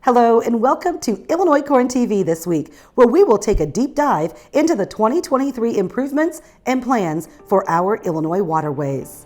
Hello and welcome to ILLinoiscornTV this week, where we will take a deep dive into the 2023 improvements and plans for our Illinois waterways.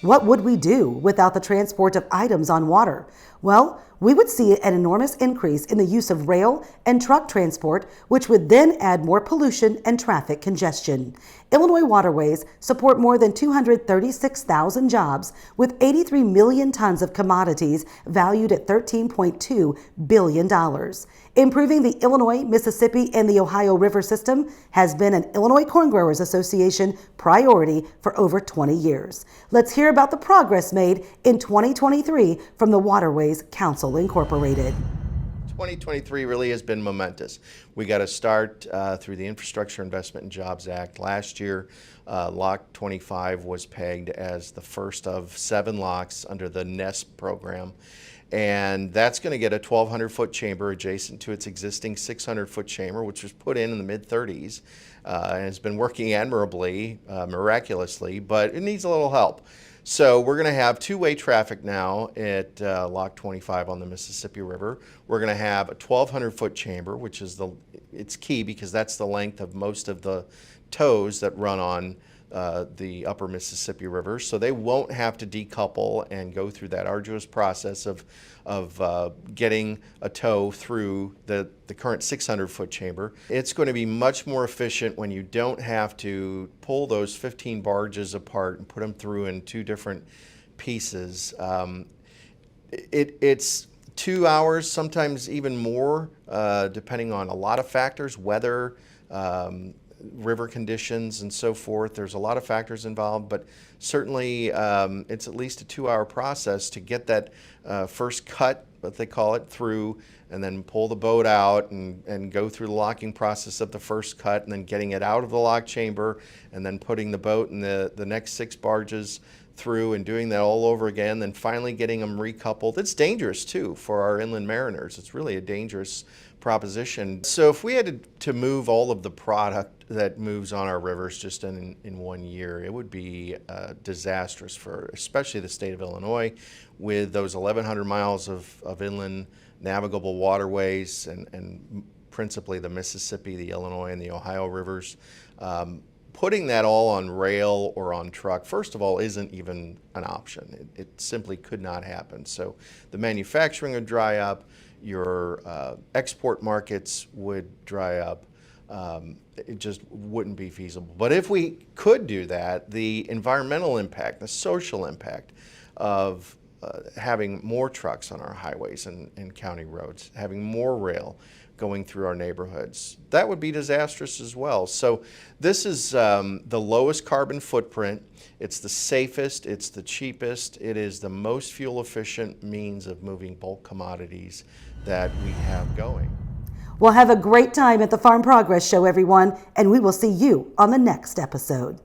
What would we do without the transport of items on water? Well, we would see an enormous increase in the use of rail and truck transport, which would then add more pollution and traffic congestion. Illinois Waterways support more than 236,000 jobs with 83 million tons of commodities valued at $13.2 billion. Improving the Illinois, Mississippi, and the Ohio River system has been an Illinoiscorngrowers Association priority for over 20 years. Let's hear about the progress made in 2023 from the Waterways Council Incorporated. 2023 really has been momentous. We got to start through the Infrastructure Investment and Jobs Act. Last year, Lock 25 was pegged as the first of 7 locks under the NESP program. And that's going to get a 1,200-foot chamber adjacent to its existing 600-foot chamber, which was put in the mid-30s and has been working admirably, miraculously, but it needs a little help. So we're going to have two-way traffic now at Lock 25 on the Mississippi River. We're going to have a 1,200-foot chamber, which is it's key because that's the length of most of the tows that run on the upper Mississippi River, so they won't have to decouple and go through that arduous process of getting a tow through the current 600-foot chamber. It's going to be much more efficient when you don't have to pull those 15 barges apart and put them through in 2 different pieces. It's 2 hours, sometimes even more, depending on a lot of factors, weather, river conditions and so forth. There's a lot of factors involved, but certainly it's at least a 2-hour process to get that first cut, what they call it, through, and then pull the boat out and go through the locking process of the first cut, and then getting it out of the lock chamber, and then putting the boat and the next 6 barges through and doing that all over again, then finally getting them recoupled. It's dangerous too for our inland mariners. It's really a dangerous proposition. So if we had to move all of the product that moves on our rivers just in 1 year, it would be disastrous for especially the state of Illinois, with those 1,100 miles of inland navigable waterways and principally the Mississippi, the Illinois, and the Ohio rivers. Putting that all on rail or on truck, first of all, isn't even an option. It simply could not happen. So the manufacturing would dry up, your export markets would dry up. It just wouldn't be feasible. But if we could do that, the environmental impact, the social impact of having more trucks on our highways and county roads, having more rail going through our neighborhoods, that would be disastrous as well. So this is the lowest carbon footprint. It's the safest, it's the cheapest, it is the most fuel efficient means of moving bulk commodities that we have going. Well, have a great time at the Farm Progress Show, everyone, and we will see you on the next episode.